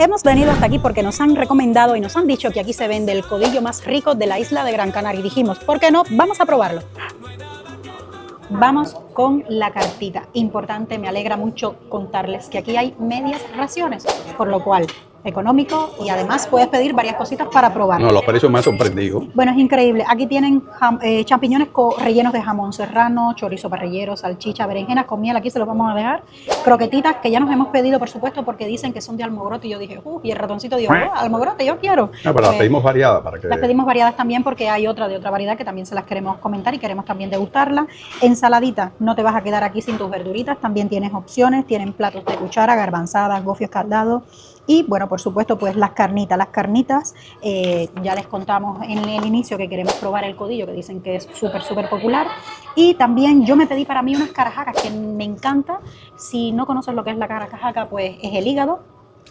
Hemos venido hasta aquí porque nos han recomendado y nos han dicho que aquí se vende el codillo más rico de la isla de Gran Canaria. Y dijimos, ¿por qué no? Vamos a probarlo. Vamos con la cartita. Importante, me alegra mucho contarles que aquí hay medias raciones, por lo cual económico y además puedes pedir varias cositas para probar. No, los precios me han sorprendido. Bueno, es increíble. Aquí tienen champiñones rellenos de jamón serrano, chorizo parrillero, salchicha, berenjenas con miel. Aquí se los vamos a dejar. Croquetitas que ya nos hemos pedido, por supuesto, porque dicen que son de almogrote. Y yo dije, y el ratoncito dijo, almogrote, yo quiero. No, pero las pedimos variadas para que... Las pedimos variadas también porque hay otra de otra variedad que también se las queremos comentar y queremos también degustarla. Ensaladita, no te vas a quedar aquí sin tus verduritas. También tienes opciones, tienen platos de cuchara, garbanzadas, gofio escaldado. Y bueno, por supuesto, pues las carnitas. Las carnitas, ya les contamos en el inicio que queremos probar el codillo, que dicen que es súper popular. Y también yo me pedí para mí unas carajacas que me encanta. Si no conoces lo que es la carajaca, pues es el hígado.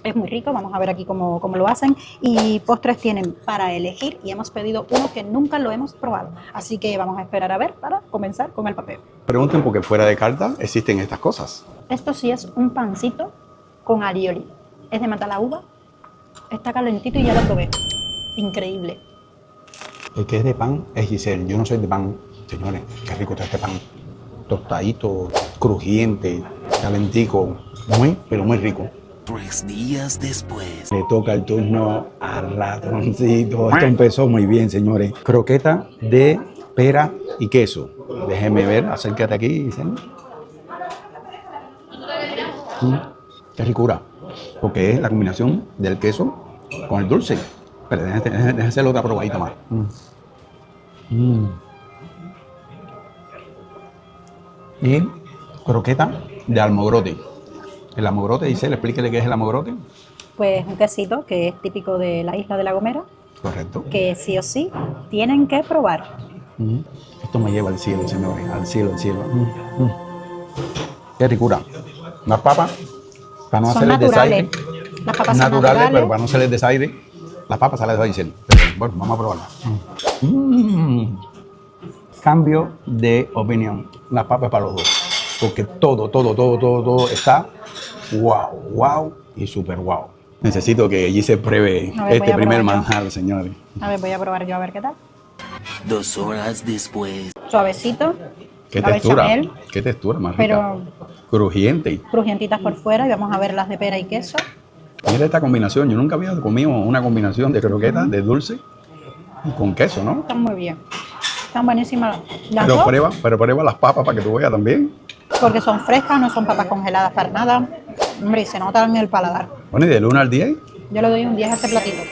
Es muy rico, vamos a ver aquí cómo lo hacen. Y postres tienen para elegir y hemos pedido uno que nunca lo hemos probado. Así que vamos a esperar a ver para comenzar con el papel. Pregunten porque fuera de carta existen estas cosas. Esto sí es un pancito con alioli. Es de mata la uva, está calentito y ya lo probé. Increíble. El que es de pan es Giselle. Yo no soy de pan. Señores, qué rico está este pan. Tostadito, crujiente, calentico. Pero muy rico. 3 días después. Le toca el turno al ratoncito. Esto empezó muy bien, señores. Croqueta de pera y queso. Déjeme ver, acércate aquí, Giselle. Qué ricura. Porque es la combinación del queso con el dulce. Pero déjame hacerle otra probadita más. Y croqueta de almogrote. El almogrote, dice, explíquele qué es el almogrote. Pues un quesito que es típico de la isla de La Gomera. Correcto. Que sí o sí tienen que probar. Esto me lleva al cielo, señores. Al cielo, al cielo. Qué ricura. Las papas, para no hacerles desaire. Las papas Naturales, son naturales, pero para no hacerles desaire, las papas salen de Giselle. Bueno, vamos a probarlas. Cambio de opinión. Las papas para los dos. Porque todo está wow y super wow. Necesito que Giselle pruebe este primer manjar, señores. A ver, voy a probar yo a ver qué tal. 2 horas después. Suavecito. Qué la textura, bechamel, qué textura más rica. pero Crujiente. crujientitas por fuera y vamos a ver las de pera y queso. Mira esta combinación, yo nunca había comido una combinación de croquetas de dulce y con queso, ¿no? Están muy bien. Están buenísimas las Pero dos, prueba las papas para que tú veas también. porque son frescas, no son papas congeladas para nada. Hombre, y se notan en el paladar. Bueno, y del 1 al 10, Yo le doy un 10 a este platito.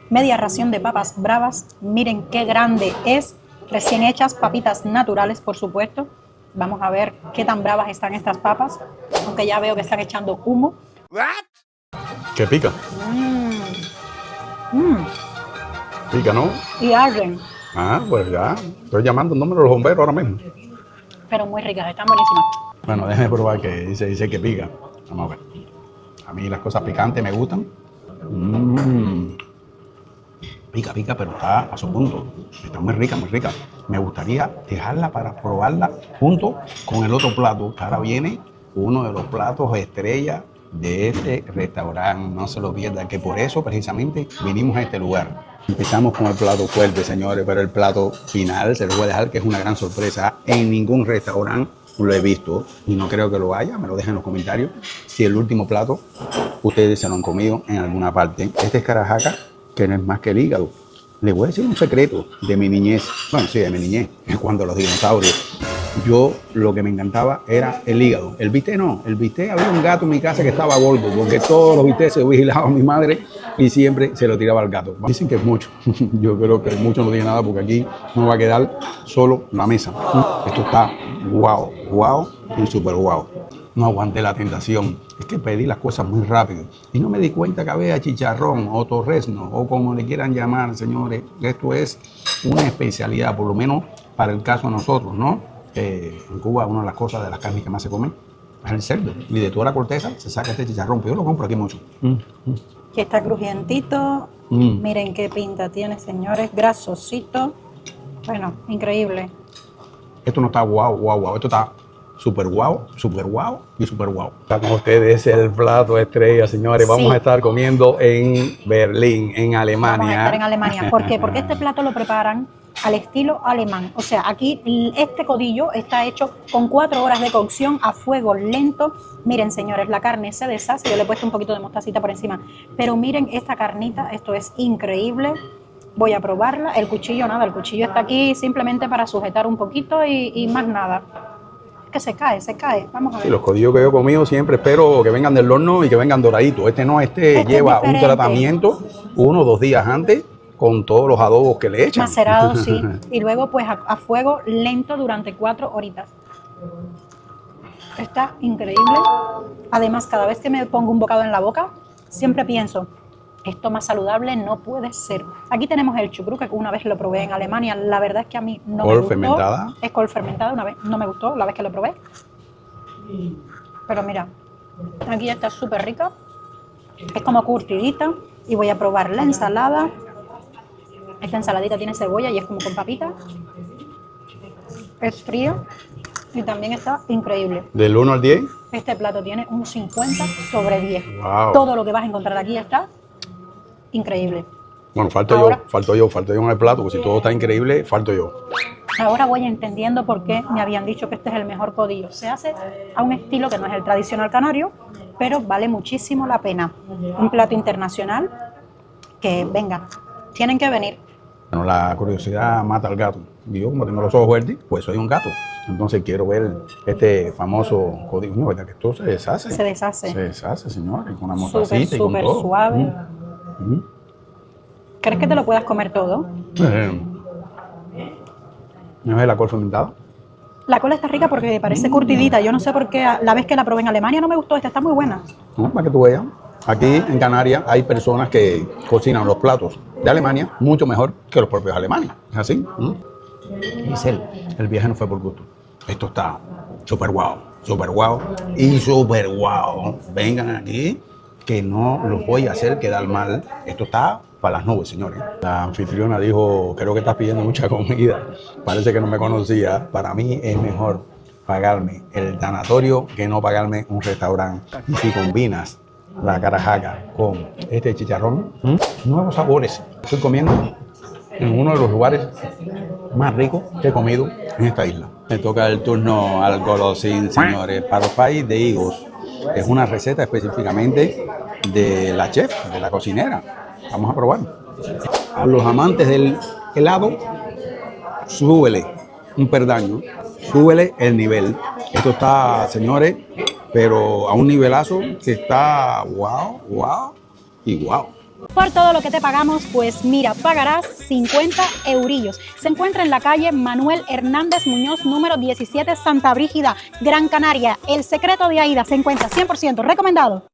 Media ración de papas bravas. Miren qué grande es. Recién hechas, papitas naturales, por supuesto. Vamos a ver qué tan bravas están estas papas. Aunque ya veo que están echando humo. que pica. Pica, ¿no? Y arden. Ah, pues ya, estoy llamando el número de los bomberos ahora mismo. Pero muy ricas, están buenísimas. Bueno, déjame probar que dice que pica. Vamos a ver. A mí las cosas picantes me gustan. Pica, pero está a su punto. Está muy rica, muy rica. Me gustaría dejarla para probarla junto con el otro plato, que ahora viene uno de los platos estrella de este restaurante. No se lo pierdan, que por eso precisamente vinimos a este lugar. Empezamos con el plato fuerte, señores, pero el plato final se lo voy a dejar, que es una gran sorpresa. En ningún restaurante lo he visto y no creo que lo haya. Me lo dejen en los comentarios si el último plato ustedes se lo han comido en alguna parte. Este es carajaca, que no es más que el hígado. Les voy a decir un secreto de mi niñez. Bueno, sí, de mi niñez, cuando los dinosaurios. Yo lo que me encantaba era el hígado. El bistec no. El bistec, había un gato en mi casa que estaba gordo, porque todos los bistecs se vigilaba a mi madre y siempre se lo tiraba al gato. Dicen que es mucho. Yo creo que mucho no tiene nada, porque aquí no va a quedar solo la mesa. Esto está wow y super wow. No aguanté la tentación. Es que pedí las cosas muy rápido y no me di cuenta que había chicharrón o torrezno o como le quieran llamar, señores. Esto es una especialidad, por lo menos para el caso de nosotros, ¿no? En Cuba una de las cosas, de las carnes que más se comen es el cerdo, y de toda la corteza se saca este chicharrón, pero yo lo compro aquí mucho. Que está crujientito. Miren qué pinta tiene, señores. Grasosito. Bueno, increíble. Esto no está wow, esto está super guau y super guau. Está con ustedes el plato estrella, señores. Vamos Sí. a estar comiendo en Berlín, en Alemania. Vamos a estar en Alemania. ¿Por qué? Porque este plato lo preparan al estilo alemán. O sea, aquí este codillo está hecho con 4 horas de cocción a fuego lento. Miren, señores, la carne se deshace. Yo le he puesto un poquito de mostacita por encima. Pero miren esta carnita, esto es increíble. Voy a probarla. El cuchillo, nada, el cuchillo está aquí simplemente para sujetar un poquito y más nada. Es que se cae, se cae. Vamos a ver. Sí, los codillos que yo he comido siempre espero que vengan del horno y que vengan doraditos. Este no, este es lleva un diferente. tratamiento 1 o 2 días antes con todos los adobos que le echan. Macerado, sí. Y luego pues a fuego lento durante 4 horitas. Está increíble. Además, cada vez que me pongo un bocado en la boca, siempre pienso, esto más saludable no puede ser. Aquí tenemos el chucrú, que una vez lo probé en Alemania. La verdad es que a mí no me Col gustó. fermentada. Es col fermentada, una vez no me gustó la vez que lo probé. Pero mira, aquí está súper rica. Es como curtidita. Y voy a probar la ensalada. Esta ensaladita tiene cebolla y es como con papitas. Es frío y también está increíble. Del 1 al 10. Este plato tiene un 50 sobre 10. Wow. Todo lo que vas a encontrar aquí está increíble. Bueno, falto yo en el plato, porque si todo está increíble, falto yo. Ahora voy entendiendo por qué me habían dicho que este es el mejor codillo. Se hace a un estilo que no es el tradicional canario, pero vale muchísimo la pena. Un plato internacional que, venga, tienen que venir. Bueno, la curiosidad mata al gato. Y yo, como tengo los ojos verdes, pues soy un gato. Entonces quiero ver este famoso codillo. No, ¿verdad que esto se deshace? Se deshace. Se deshace, señor, con una Súper, mostacita y con súper todo. suave. ¿Crees que te lo puedas comer todo? ¿No es la col fermentada? La cola está rica porque parece curtidita. Yo no sé por qué la vez que la probé en Alemania no me gustó. Esta está muy buena. No, para que tú veas. Aquí en Canarias hay personas que cocinan los platos de Alemania mucho mejor que los propios alemanes. ¿Es así? Dice el viaje no fue por gusto. Esto está súper guau y súper guau. Vengan aquí que no los voy a hacer quedar mal. Esto está para las nubes, señores. La anfitriona dijo, creo que estás pidiendo mucha comida. Parece que no me conocía. Para mí es mejor pagarme el tanatorio que no pagarme un restaurante. Y si combinas la carajaca con este chicharrón, nuevos sabores. Estoy comiendo en uno de los lugares más ricos que he comido en esta isla. Me toca el turno al golosín, señores. Parfait de higos. Es una receta específicamente de la chef, de la cocinera. Vamos a probar. A los amantes del helado, súbele un perdaño, súbele el nivel. Esto está, señores, pero a un nivelazo que está wow y wow. Por todo lo que te pagamos, pues mira, pagarás 50 eurillos. Se encuentra en la calle Manuel Hernández Muñoz, número 17, Santa Brígida, Gran Canaria. El secreto de Aida se encuentra 100% recomendado.